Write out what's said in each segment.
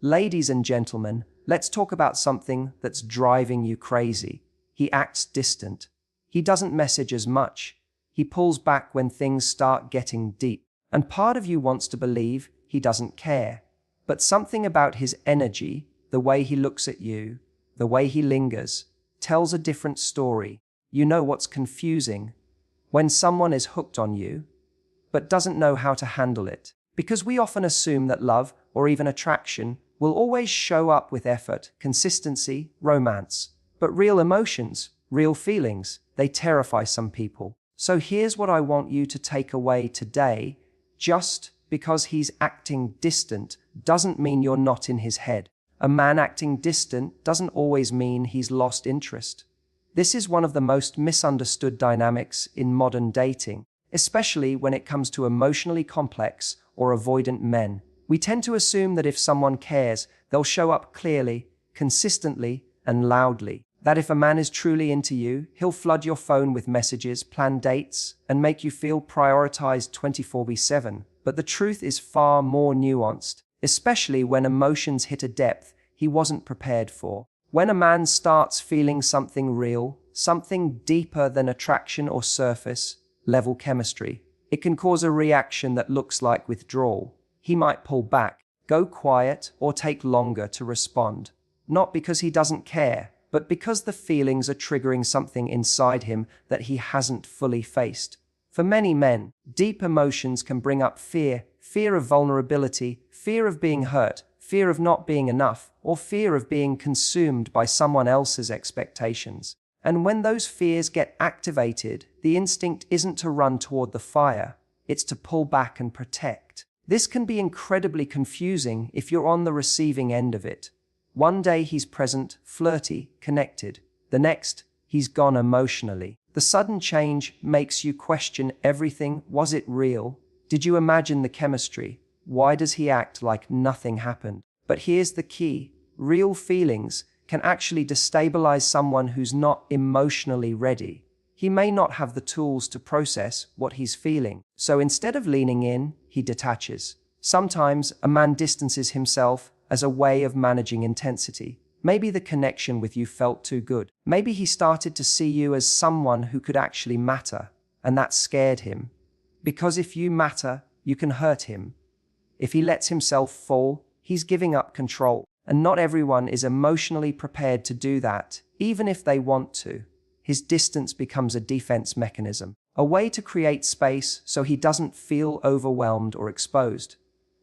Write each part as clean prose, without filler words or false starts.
Ladies and gentlemen, let's talk about something that's driving you crazy. He acts distant. He doesn't message as much. He pulls back when things start getting deep. And part of you wants to believe he doesn't care. But something about his energy, the way he looks at you, the way he lingers, tells a different story. You know what's confusing? When someone is hooked on you, but doesn't know how to handle it. Because we often assume that love, or even attraction, will always show up with effort, consistency, romance. But real emotions, real feelings, they terrify some people. So here's what I want you to take away today. Just because he's acting distant doesn't mean you're not in his head. A man acting distant doesn't always mean he's lost interest. This is one of the most misunderstood dynamics in modern dating, especially when it comes to emotionally complex or avoidant men. We tend to assume that if someone cares, they'll show up clearly, consistently, and loudly. That if a man is truly into you, he'll flood your phone with messages, plan dates, and make you feel prioritized 24/7. But the truth is far more nuanced, especially when emotions hit a depth he wasn't prepared for. When a man starts feeling something real, something deeper than attraction or surface level chemistry, it can cause a reaction that looks like withdrawal. He might pull back, go quiet, or take longer to respond. Not because he doesn't care, but because the feelings are triggering something inside him that he hasn't fully faced. For many men, deep emotions can bring up fear, fear of vulnerability, fear of being hurt, fear of not being enough, or fear of being consumed by someone else's expectations. And when those fears get activated, the instinct isn't to run toward the fire, it's to pull back and protect. This can be incredibly confusing if you're on the receiving end of it. One day he's present, flirty, connected. The next, he's gone emotionally. The sudden change makes you question everything. Was it real? Did you imagine the chemistry? Why does he act like nothing happened? But here's the key. Real feelings can actually destabilize someone who's not emotionally ready. He may not have the tools to process what he's feeling. So instead of leaning in, he detaches. Sometimes a man distances himself as a way of managing intensity. Maybe the connection with you felt too good. Maybe he started to see you as someone who could actually matter, and that scared him. Because if you matter, you can hurt him. If he lets himself fall, he's giving up control. And not everyone is emotionally prepared to do that, even if they want to. His distance becomes a defense mechanism, a way to create space so he doesn't feel overwhelmed or exposed.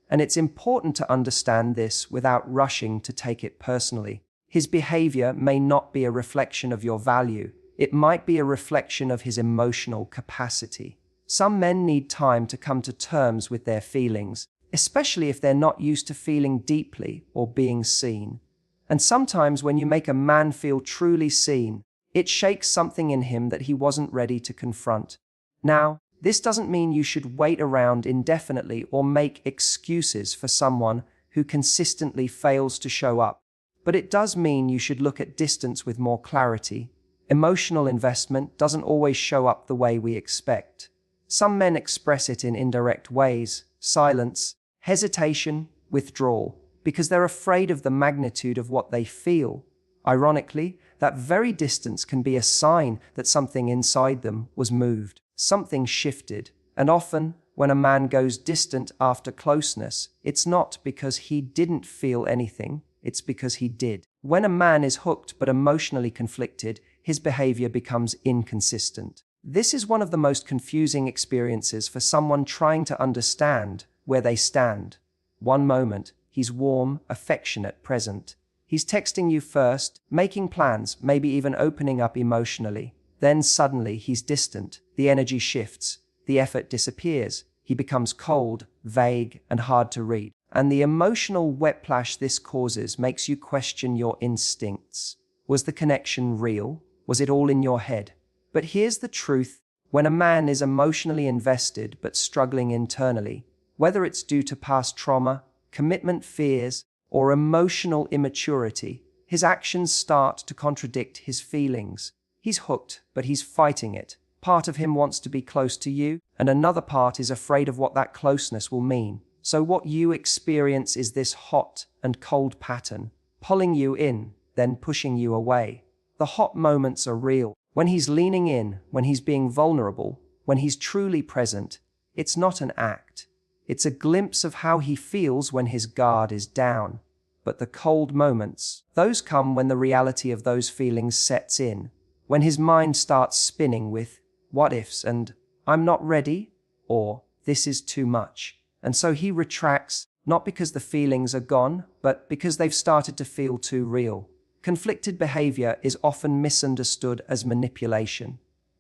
And it's important to understand this without rushing to take it personally. His behavior may not be a reflection of your value. It might be a reflection of his emotional capacity. Some men need time to come to terms with their feelings, especially if they're not used to feeling deeply or being seen. And sometimes when you make a man feel truly seen, it shakes something in him that he wasn't ready to confront. Now, this doesn't mean you should wait around indefinitely or make excuses for someone who consistently fails to show up. But it does mean you should look at distance with more clarity. Emotional investment doesn't always show up the way we expect. Some men express it in indirect ways: silence, hesitation, withdrawal, because they're afraid of the magnitude of what they feel. Ironically, that very distance can be a sign that something inside them was moved. Something shifted, and often, when a man goes distant after closeness, it's not because he didn't feel anything, it's because he did. When a man is hooked but emotionally conflicted, his behavior becomes inconsistent. This is one of the most confusing experiences for someone trying to understand where they stand. One moment, he's warm, affectionate, present. He's texting you first, making plans, maybe even opening up emotionally. Then suddenly he's distant, the energy shifts, the effort disappears, he becomes cold, vague, and hard to read. And the emotional whiplash this causes makes you question your instincts. Was the connection real? Was it all in your head? But here's the truth. When a man is emotionally invested but struggling internally, whether it's due to past trauma, commitment fears, or emotional immaturity, his actions start to contradict his feelings. He's hooked, but he's fighting it. Part of him wants to be close to you, and another part is afraid of what that closeness will mean. So what you experience is this hot and cold pattern, pulling you in, then pushing you away. The hot moments are real. When he's leaning in, when he's being vulnerable, when he's truly present, it's not an act. It's a glimpse of how he feels when his guard is down. But the cold moments, those come when the reality of those feelings sets in, when his mind starts spinning with what ifs and I'm not ready, or this is too much. And so he retracts, not because the feelings are gone, but because they've started to feel too real. Conflicted behavior is often misunderstood as manipulation.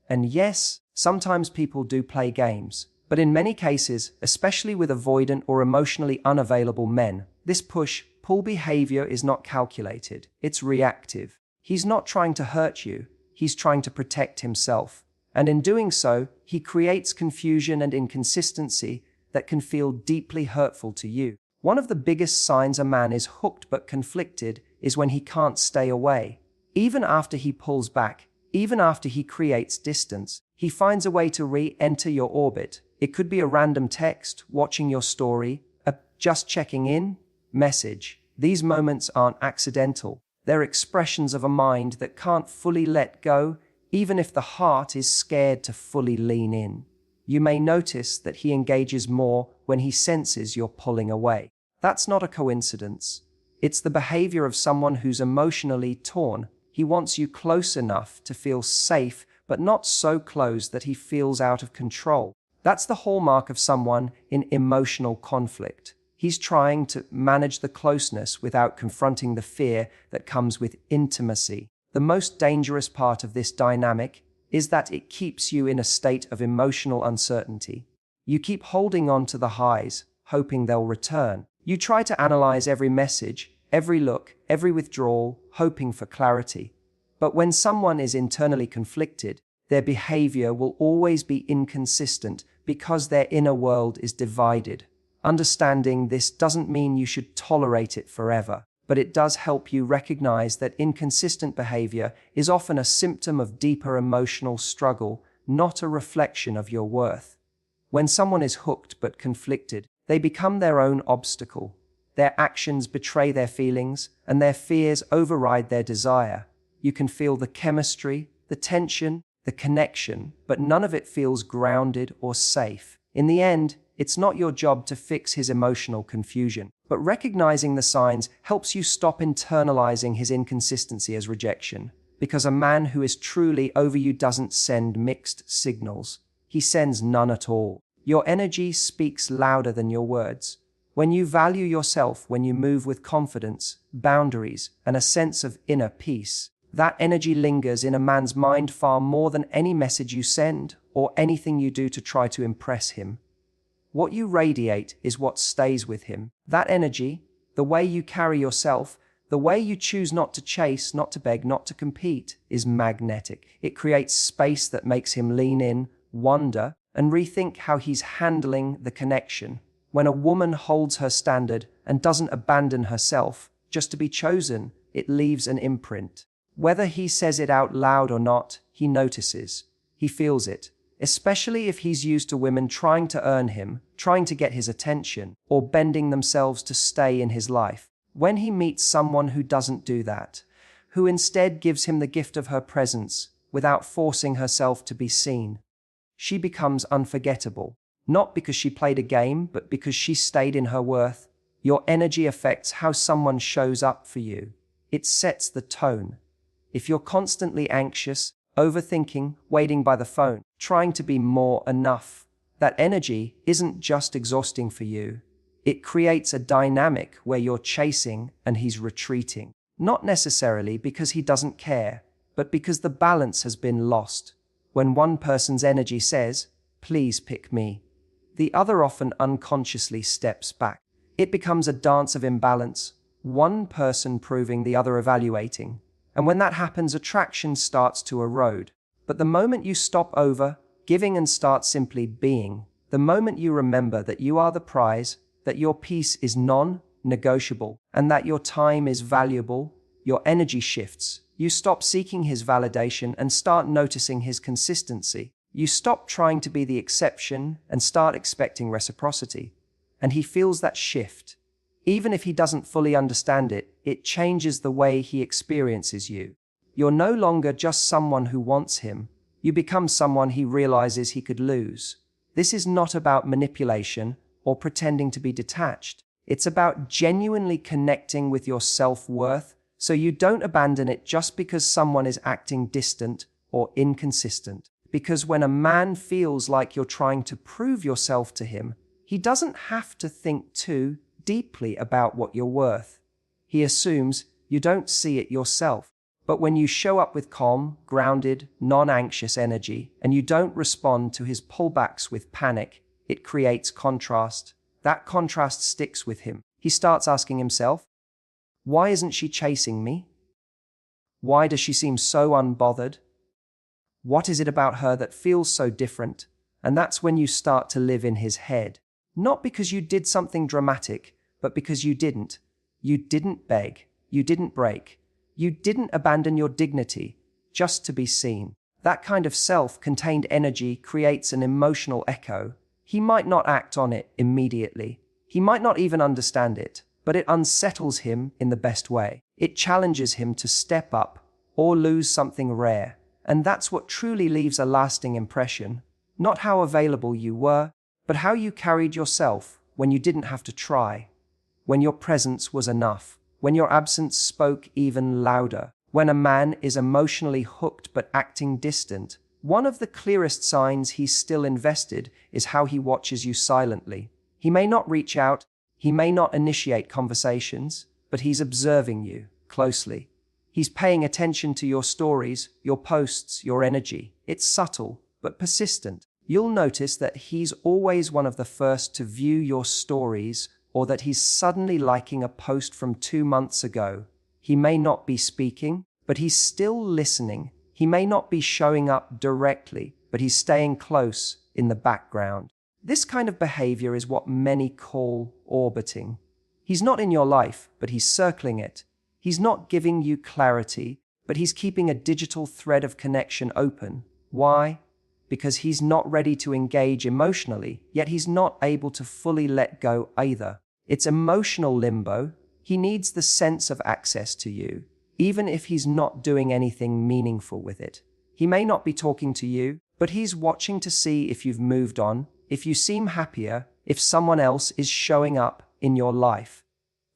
And yes, sometimes people do play games, but in many cases, especially with avoidant or emotionally unavailable men, this push-pull behavior is not calculated, it's reactive. He's not trying to hurt you, he's trying to protect himself. And in doing so, he creates confusion and inconsistency that can feel deeply hurtful to you. One of the biggest signs a man is hooked but conflicted is when he can't stay away. Even after he pulls back, even after he creates distance, he finds a way to re-enter your orbit. It could be a random text, watching your story, a just checking in message. These moments aren't accidental. They're expressions of a mind that can't fully let go, even if the heart is scared to fully lean in. You may notice that he engages more when he senses you're pulling away. That's not a coincidence. It's the behavior of someone who's emotionally torn. He wants you close enough to feel safe, but not so close that he feels out of control. That's the hallmark of someone in emotional conflict. He's trying to manage the closeness without confronting the fear that comes with intimacy. The most dangerous part of this dynamic is that it keeps you in a state of emotional uncertainty. You keep holding on to the highs, hoping they'll return. You try to analyze every message, every look, every withdrawal, hoping for clarity. But when someone is internally conflicted, their behavior will always be inconsistent because their inner world is divided. Understanding this doesn't mean you should tolerate it forever, but it does help you recognize that inconsistent behavior is often a symptom of deeper emotional struggle, not a reflection of your worth. When someone is hooked but conflicted, they become their own obstacle. Their actions betray their feelings, and their fears override their desire. You can feel the chemistry, the tension, the connection, but none of it feels grounded or safe. In the end, it's not your job to fix his emotional confusion, but recognizing the signs helps you stop internalizing his inconsistency as rejection. Because a man who is truly over you doesn't send mixed signals. He sends none at all. Your energy speaks louder than your words. When you value yourself, when you move with confidence, boundaries, and a sense of inner peace, that energy lingers in a man's mind far more than any message you send or anything you do to try to impress him. What you radiate is what stays with him. That energy, the way you carry yourself, the way you choose not to chase, not to beg, not to compete, is magnetic. It creates space that makes him lean in, wonder, and rethink how he's handling the connection. When a woman holds her standard and doesn't abandon herself just to be chosen, it leaves an imprint. Whether he says it out loud or not, he notices. He feels it. Especially if he's used to women trying to earn him, trying to get his attention, or bending themselves to stay in his life. When he meets someone who doesn't do that, who instead gives him the gift of her presence without forcing herself to be seen, she becomes unforgettable. Not because she played a game, but because she stayed in her worth. Your energy affects how someone shows up for you. It sets the tone. If you're constantly anxious, overthinking, waiting by the phone, trying to be more enough, that energy isn't just exhausting for you. It creates a dynamic where you're chasing and he's retreating. Not necessarily because he doesn't care, but because the balance has been lost. When one person's energy says, "Please pick me," the other often unconsciously steps back. It becomes a dance of imbalance, one person proving, the other evaluating. And when that happens, attraction starts to erode. But the moment you stop giving and start simply being, the moment you remember that you are the prize, that your peace is non-negotiable, and that your time is valuable, your energy shifts. You stop seeking his validation and start noticing his consistency. You stop trying to be the exception and start expecting reciprocity. and he feels that shift. Even if he doesn't fully understand it, it changes the way he experiences you. You're no longer just someone who wants him. You become someone he realizes he could lose. This is not about manipulation or pretending to be detached. It's about genuinely connecting with your self-worth, so you don't abandon it just because someone is acting distant or inconsistent. Because when a man feels like you're trying to prove yourself to him, he doesn't have to think too deeply about what you're worth. He assumes you don't see it yourself. But when you show up with calm, grounded, non-anxious energy, and you don't respond to his pullbacks with panic, it creates contrast. That contrast sticks with him. He starts asking himself, why isn't she chasing me? Why does she seem so unbothered? What is it about her that feels so different? And that's when you start to live in his head. Not because you did something dramatic, but because you didn't. You didn't beg. You didn't break. You didn't abandon your dignity just to be seen. That kind of self-contained energy creates an emotional echo. He might not act on it immediately. He might not even understand it, but it unsettles him in the best way. It challenges him to step up or lose something rare. And that's what truly leaves a lasting impression. Not how available you were, but how you carried yourself when you didn't have to try. When your presence was enough. When your absence spoke even louder. When a man is emotionally hooked but acting distant, one of the clearest signs he's still invested is how he watches you silently. He may not reach out, he may not initiate conversations, but he's observing you closely. He's paying attention to your stories, your posts, your energy. It's subtle, but persistent. You'll notice that he's always one of the first to view your stories, or that he's suddenly liking a post from 2 months ago. He may not be speaking, but he's still listening. He may not be showing up directly, but he's staying close in the background. This kind of behavior is what many call orbiting. He's not in your life, but he's circling it. He's not giving you clarity, but he's keeping a digital thread of connection open. Why? Because he's not ready to engage emotionally, yet he's not able to fully let go either. It's emotional limbo. He needs the sense of access to you, even if he's not doing anything meaningful with it. He may not be talking to you, but he's watching to see if you've moved on, if you seem happier, if someone else is showing up in your life.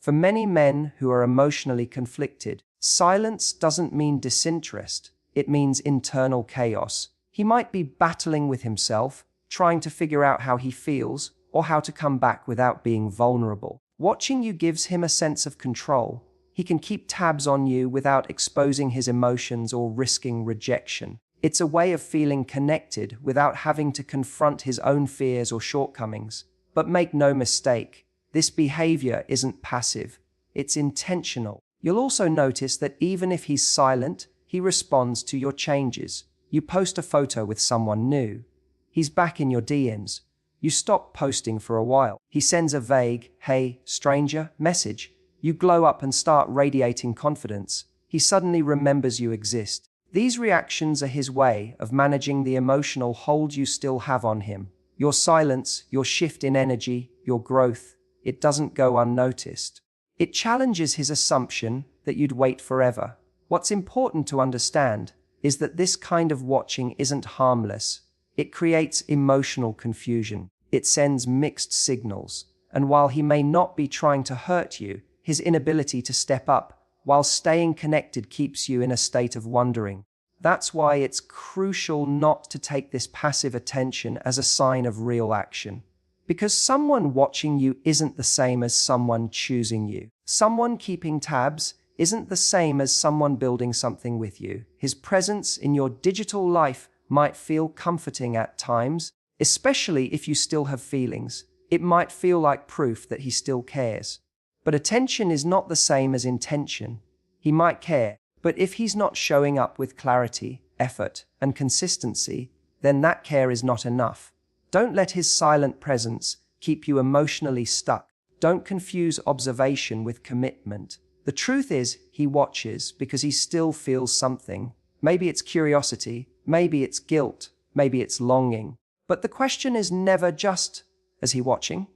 For many men who are emotionally conflicted, silence doesn't mean disinterest. It means internal chaos. He might be battling with himself, trying to figure out how he feels or how to come back without being vulnerable. Watching you gives him a sense of control. He can keep tabs on you without exposing his emotions or risking rejection. It's a way of feeling connected without having to confront his own fears or shortcomings. But make no mistake, this behavior isn't passive. It's intentional. You'll also notice that even if he's silent, he responds to your changes. You post a photo with someone new. He's back in your DMs. You stop posting for a while. He sends a vague, "Hey, stranger," message. You glow up and start radiating confidence. He suddenly remembers you exist. These reactions are his way of managing the emotional hold you still have on him. Your silence, your shift in energy, your growth, it doesn't go unnoticed. It challenges his assumption that you'd wait forever. What's important to understand is that this kind of watching isn't harmless. It creates emotional confusion. It sends mixed signals. And while he may not be trying to hurt you, his inability to step up while staying connected keeps you in a state of wondering. That's why it's crucial not to take this passive attention as a sign of real action. Because someone watching you isn't the same as someone choosing you. Someone keeping tabs isn't the same as someone building something with you. His presence in your digital life might feel comforting at times, especially if you still have feelings. It might feel like proof that he still cares. But attention is not the same as intention. He might care, but if he's not showing up with clarity, effort, and consistency, then that care is not enough. Don't let his silent presence keep you emotionally stuck. Don't confuse observation with commitment. The truth is, he watches because he still feels something. Maybe it's curiosity, maybe it's guilt, maybe it's longing. But the question is never just, is he watching?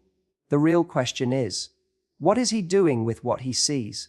The real question is, what is he doing with what he sees?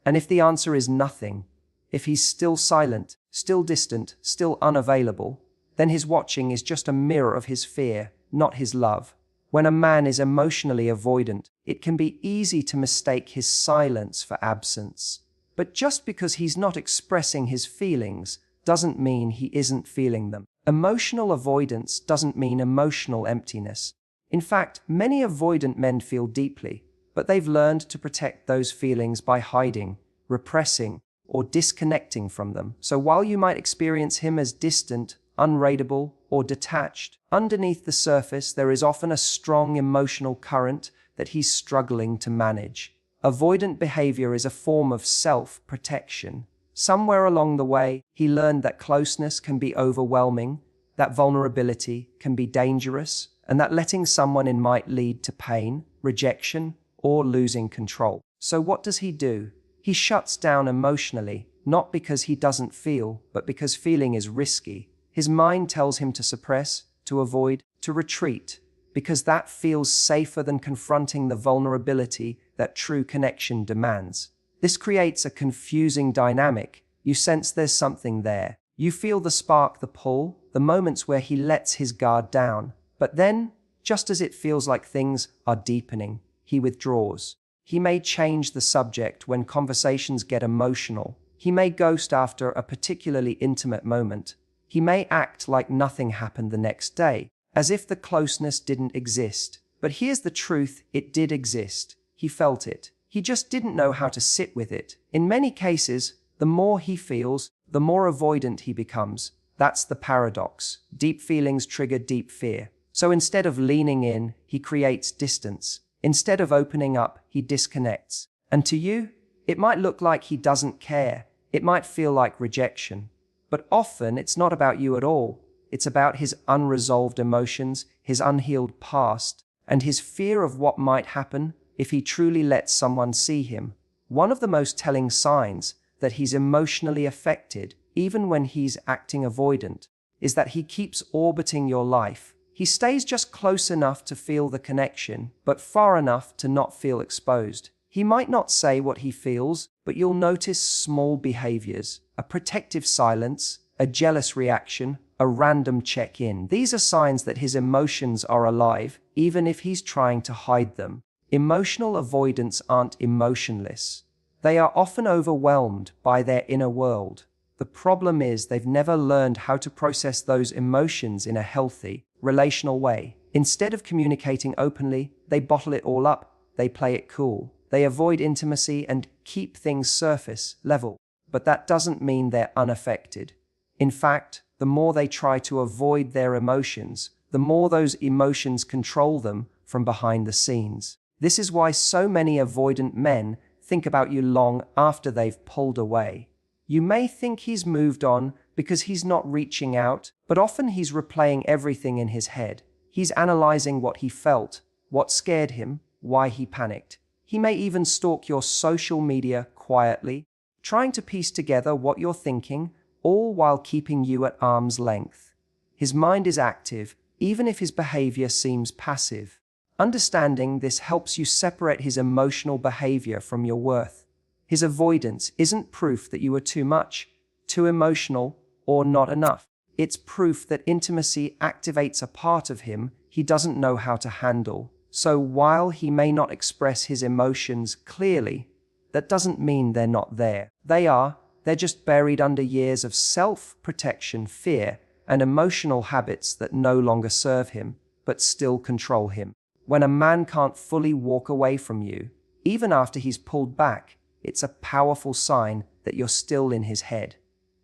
And if the answer is nothing, if he's still silent, still distant, still unavailable, then his watching is just a mirror of his fear, not his love. When a man is emotionally avoidant, it can be easy to mistake his silence for absence. But just because he's not expressing his feelings doesn't mean he isn't feeling them. Emotional avoidance doesn't mean emotional emptiness. In fact, many avoidant men feel deeply, but they've learned to protect those feelings by hiding, repressing, or disconnecting from them. So while you might experience him as distant, unreadable, or detached, underneath the surface there is often a strong emotional current that he's struggling to manage. Avoidant behavior is a form of self-protection. Somewhere along the way, he learned that closeness can be overwhelming, that vulnerability can be dangerous, and that letting someone in might lead to pain, rejection, or losing control. So what does he do? He shuts down emotionally, not because he doesn't feel, but because feeling is risky. His mind tells him to suppress, to avoid, to retreat, because that feels safer than confronting the vulnerability that true connection demands. This creates a confusing dynamic. You sense there's something there. You feel the spark, the pull, the moments where he lets his guard down. But then, just as it feels like things are deepening, he withdraws. He may change the subject when conversations get emotional. He may ghost after a particularly intimate moment. He may act like nothing happened the next day, as if the closeness didn't exist. But here's the truth, it did exist. He felt it. He just didn't know how to sit with it. In many cases, the more he feels, the more avoidant he becomes. That's the paradox. Deep feelings trigger deep fear. So instead of leaning in, he creates distance. Instead of opening up, he disconnects. And to you, it might look like he doesn't care. It might feel like rejection. But often it's not about you at all. It's about his unresolved emotions, his unhealed past, and his fear of what might happen if he truly lets someone see him. One of the most telling signs that he's emotionally affected, even when he's acting avoidant, is that he keeps orbiting your life. He stays just close enough to feel the connection, but far enough to not feel exposed. He might not say what he feels, but you'll notice small behaviors, a protective silence, a jealous reaction, a random check-in. These are signs that his emotions are alive, even if he's trying to hide them. Emotional avoidants aren't emotionless. They are often overwhelmed by their inner world. The problem is they've never learned how to process those emotions in a healthy, relational way. Instead of communicating openly, they bottle it all up, they play it cool. They avoid intimacy and keep things surface level. But that doesn't mean they're unaffected. In fact, the more they try to avoid their emotions, the more those emotions control them from behind the scenes. This is why so many avoidant men think about you long after they've pulled away. You may think he's moved on because he's not reaching out, but often he's replaying everything in his head. He's analyzing what he felt, what scared him, why he panicked. He may even stalk your social media quietly, trying to piece together what you're thinking, all while keeping you at arm's length. His mind is active, even if his behavior seems passive. Understanding this helps you separate his emotional behavior from your worth. His avoidance isn't proof that you are too much, too emotional, or not enough. It's proof that intimacy activates a part of him he doesn't know how to handle. So while he may not express his emotions clearly, that doesn't mean they're not there. They're just buried under years of self-protection, fear, and emotional habits that no longer serve him, but still control him. When a man can't fully walk away from you, even after he's pulled back, it's a powerful sign that you're still in his head.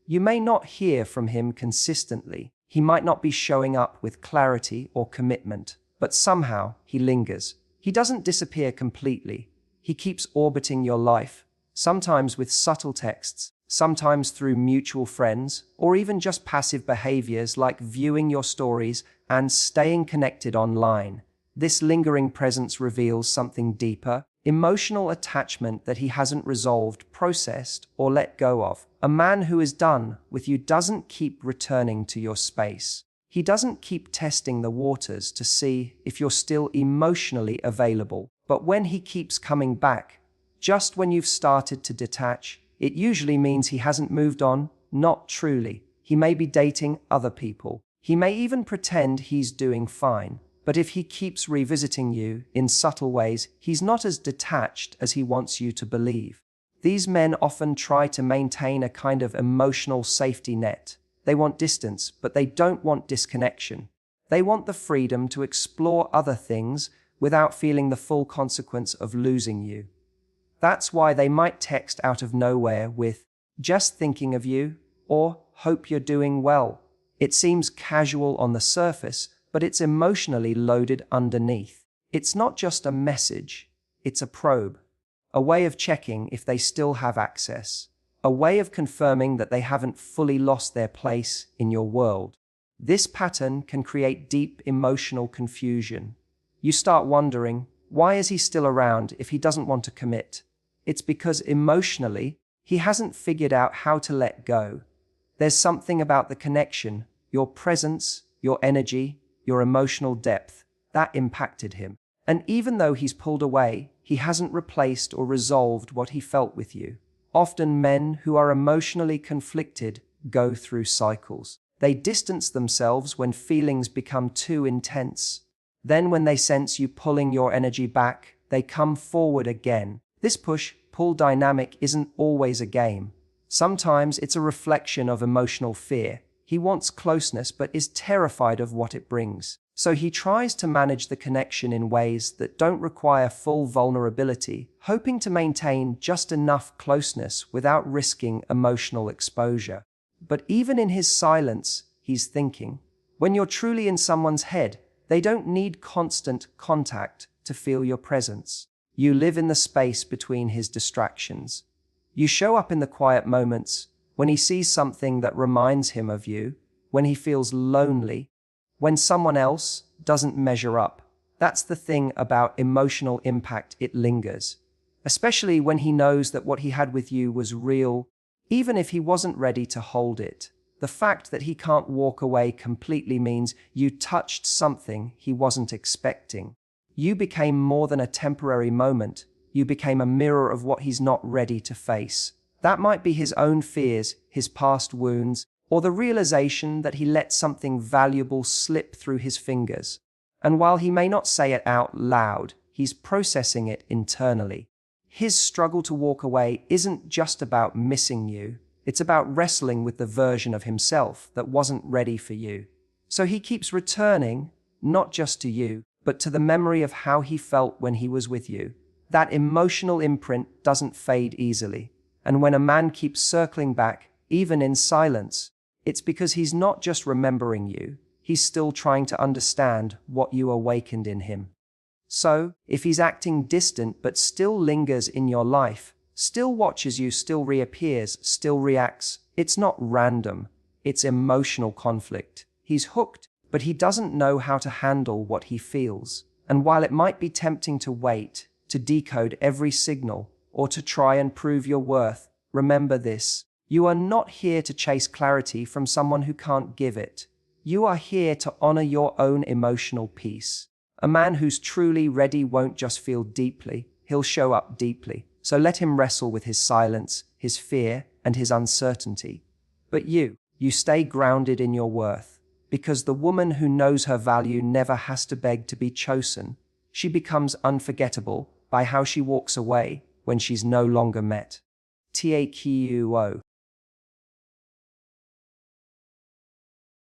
You may not hear from him consistently. He might not be showing up with clarity or commitment, but somehow he lingers. He doesn't disappear completely. He keeps orbiting your life, sometimes with subtle texts, sometimes through mutual friends, or even just passive behaviors like viewing your stories and staying connected online. This lingering presence reveals something deeper, emotional attachment that he hasn't resolved, processed, or let go of. A man who is done with you doesn't keep returning to your space. He doesn't keep testing the waters to see if you're still emotionally available. But when he keeps coming back, just when you've started to detach, it usually means he hasn't moved on, not truly. He may be dating other people. He may even pretend he's doing fine. But if he keeps revisiting you in subtle ways, he's not as detached as he wants you to believe. These men often try to maintain a kind of emotional safety net. They want distance, but they don't want disconnection. They want the freedom to explore other things without feeling the full consequence of losing you. That's why they might text out of nowhere with, "Just thinking of you," or "Hope you're doing well." It seems casual on the surface, but it's emotionally loaded underneath. It's not just a message, it's a probe. A way of checking if they still have access. A way of confirming that they haven't fully lost their place in your world. This pattern can create deep emotional confusion. You start wondering, why is he still around if he doesn't want to commit? It's because emotionally, he hasn't figured out how to let go. There's something about the connection, your presence, your energy, your emotional depth, that impacted him. And even though he's pulled away, he hasn't replaced or resolved what he felt with you. Often men who are emotionally conflicted go through cycles. They distance themselves when feelings become too intense. Then when they sense you pulling your energy back, they come forward again. This push-pull dynamic isn't always a game. Sometimes it's a reflection of emotional fear. He wants closeness but is terrified of what it brings. So he tries to manage the connection in ways that don't require full vulnerability, hoping to maintain just enough closeness without risking emotional exposure. But even in his silence, he's thinking. When you're truly in someone's head, they don't need constant contact to feel your presence. You live in the space between his distractions. You show up in the quiet moments, when he sees something that reminds him of you, when he feels lonely, when someone else doesn't measure up. That's the thing about emotional impact, it lingers. Especially when he knows that what he had with you was real, even if he wasn't ready to hold it. The fact that he can't walk away completely means you touched something he wasn't expecting. You became more than a temporary moment. You became a mirror of what he's not ready to face. That might be his own fears, his past wounds, or the realization that he let something valuable slip through his fingers. And while he may not say it out loud, he's processing it internally. His struggle to walk away isn't just about missing you. It's about wrestling with the version of himself that wasn't ready for you. So he keeps returning, not just to you, but to the memory of how he felt when he was with you. That emotional imprint doesn't fade easily. And when a man keeps circling back, even in silence, it's because he's not just remembering you, he's still trying to understand what you awakened in him. So, if he's acting distant but still lingers in your life, still watches you, still reappears, still reacts, it's not random, it's emotional conflict. He's hooked, but he doesn't know how to handle what he feels. And while it might be tempting to wait, to decode every signal, or to try and prove your worth, remember this. You are not here to chase clarity from someone who can't give it. You are here to honor your own emotional peace. A man who's truly ready won't just feel deeply, he'll show up deeply. So let him wrestle with his silence, his fear, and his uncertainty. But you stay grounded in your worth, because the woman who knows her value never has to beg to be chosen. She becomes unforgettable by how she walks away when she's no longer met. TAQO